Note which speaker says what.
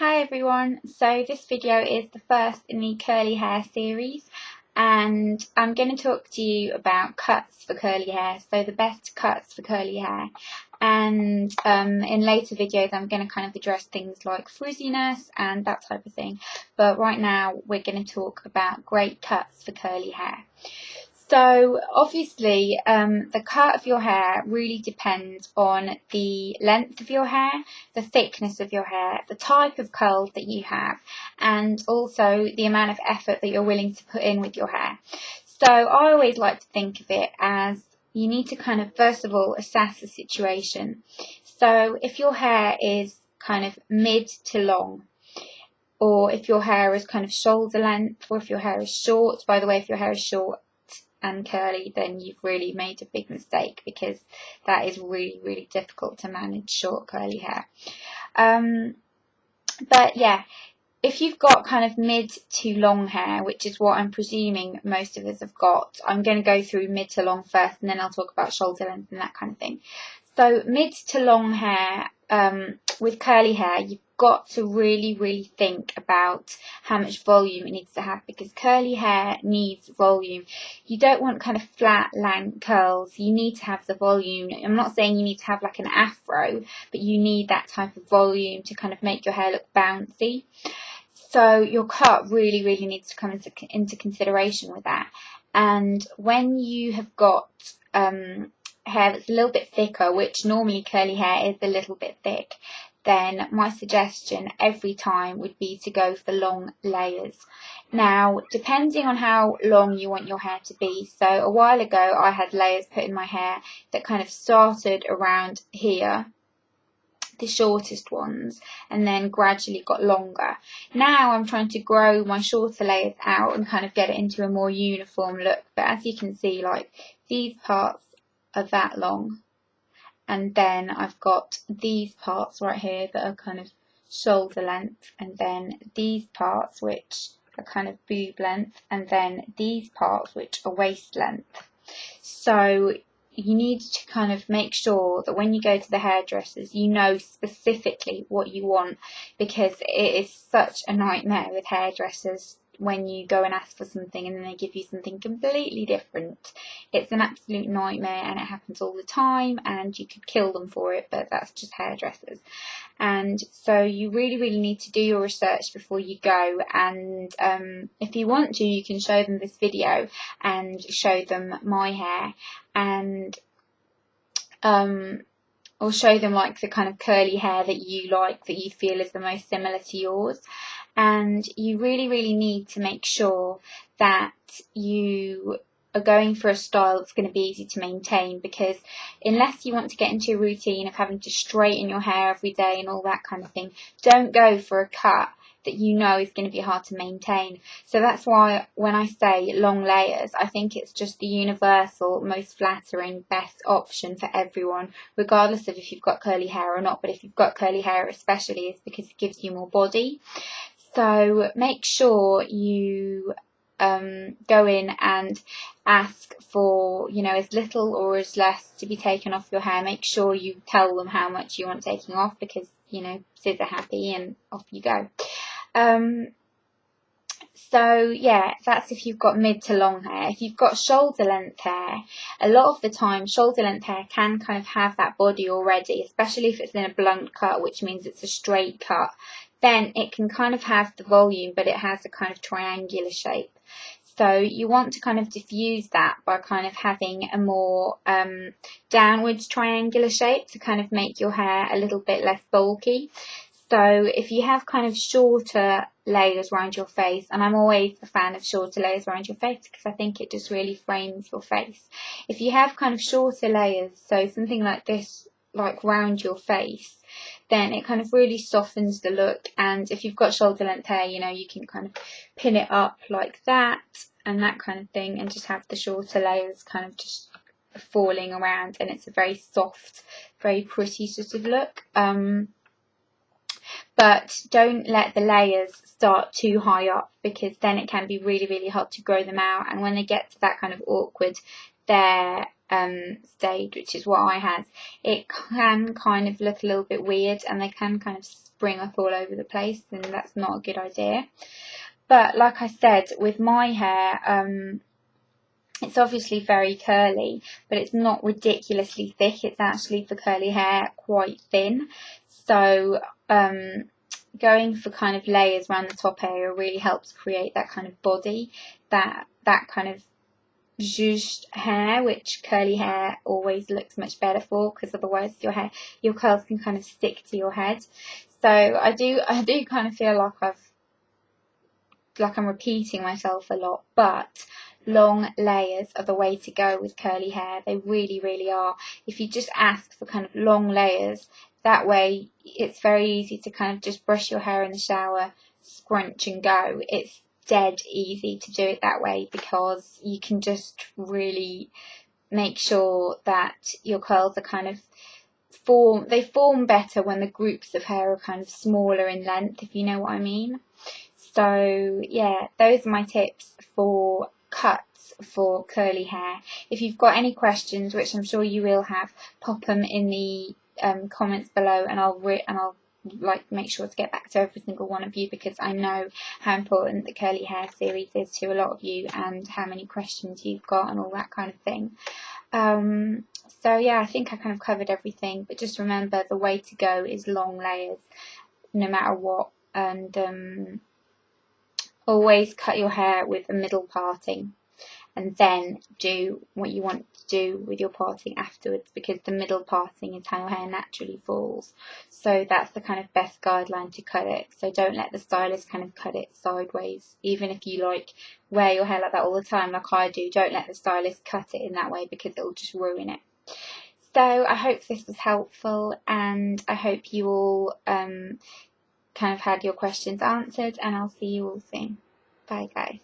Speaker 1: Hi everyone, so this video is the first in the curly hair series and I'm going to talk to you about cuts for curly hair, so the best cuts for curly hair, and in later videos I'm going to kind of address things like frizziness and that type of thing, but right now we're going to talk about great cuts for curly hair. So obviously the cut of your hair really depends on the length of your hair, the thickness of your hair, the type of curls that you have, and also the amount of effort that you're willing to put in with your hair. So I always like to think of it as you need to kind of first of all assess the situation. So if your hair is kind of mid to long, or if your hair is kind of shoulder length, or if your hair is short, by the way, if your hair is short and curly, then you've really made a big mistake, because that is really difficult to manage short curly hair. But yeah, if you've got kind of mid to long hair, which is what I'm presuming most of us have got, I'm going to go through mid to long first and then I'll talk about shoulder length and that kind of thing. So mid to long hair, with curly hair, you've got to really think about how much volume it needs to have, because curly hair needs volume. You don't want kind of flat, lank curls. You need to have the volume. I'm not saying you need to have like an afro, but you need that type of volume to kind of make your hair look bouncy. So your cut really needs to come into consideration with that. And when you have got hair that's a little bit thicker, which normally curly hair is a little bit thick, then my suggestion every time would be to go for long layers. Now, depending on how long you want your hair to be, so a while ago I had layers put in my hair that kind of started around here, the shortest ones, and then gradually got longer. Now I'm trying to grow my shorter layers out and kind of get it into a more uniform look, but as you can see, like, these parts are that long, and then I've got these parts right here that are kind of shoulder length, and then these parts which are kind of boob length, and then these parts which are waist length. So you need to kind of make sure that when you go to the hairdressers, you know specifically what you want, because it is such a nightmare with hairdressers when you go and ask for something and then they give you something completely different. It's an absolute nightmare, and it happens all the time, and you could kill them for it, but that's just hairdressers. And so you really need to do your research before you go, and if you want to, you can show them this video and show them my hair, and or show them like the kind of curly hair that you like, that you feel is the most similar to yours. And you really need to make sure that you are going for a style that's going to be easy to maintain, because unless you want to get into a routine of having to straighten your hair every day and all that kind of thing, don't go for a cut that you know is going to be hard to maintain. So that's why when I say long layers, I think it's just the universal, most flattering, best option for everyone, regardless of if you've got curly hair or not. But if you've got curly hair especially, it's because it gives you more body. So make sure you go in and ask for, you know, as little or as less to be taken off your hair. Make sure you tell them how much you want taking off, because, you know, scissor happy and off you go. So yeah, that's if you've got mid to long hair. If you've got shoulder length hair, a lot of the time shoulder length hair can kind of have that body already, especially if it's in a blunt cut, which means it's a straight cut. Then it can kind of have the volume, but it has a kind of triangular shape. So you want to kind of diffuse that by kind of having a more downwards triangular shape to kind of make your hair a little bit less bulky. So if you have kind of shorter layers around your face, and I'm always a fan of shorter layers around your face because I think it just really frames your face. If you have kind of shorter layers, so something like this, like round your face, then it kind of really softens the look. And if you've got shoulder length hair, you know, you can kind of pin it up like that and that kind of thing, and just have the shorter layers kind of just falling around, and it's a very soft, very pretty sort of look. But don't let the layers start too high up, because then it can be really hard to grow them out, and when they get to that kind of awkward, they're stage, which is what I had, it can kind of look a little bit weird and they can kind of spring up all over the place, and that's not a good idea. But like I said, with my hair, it's obviously very curly, but it's not ridiculously thick. It's actually, for curly hair, quite thin. So going for kind of layers around the top area really helps create that kind of body, that kind of zhuzhed hair, which curly hair always looks much better for, because otherwise your curls can kind of stick to your head. So I do kind of feel like I'm repeating myself a lot, but long layers are the way to go with curly hair. They really, really are. If you just ask for kind of long layers, that way it's very easy to kind of just brush your hair in the shower, scrunch and go. It's dead easy to do it that way, because you can just really make sure that your curls are kind of form better when the groups of hair are kind of smaller in length, if you know what I mean. So yeah, those are my tips for cuts for curly hair. If you've got any questions, which I'm sure you will have, pop them in the comments below, and I'll make sure to get back to every single one of you, because I know how important the curly hair series is to a lot of you, and how many questions you've got and all that kind of thing. So yeah, I think I kind of covered everything, but just remember, the way to go is long layers no matter what, and always cut your hair with a middle parting, and then do what you want to do with your parting afterwards, because the middle parting is how your hair naturally falls. So that's the kind of best guideline to cut it. So don't let the stylist kind of cut it sideways. Even if you wear your hair like that all the time, like I do, don't let the stylist cut it in that way, because it'll just ruin it. So I hope this was helpful, and I hope you all kind of had your questions answered, and I'll see you all soon. Bye guys.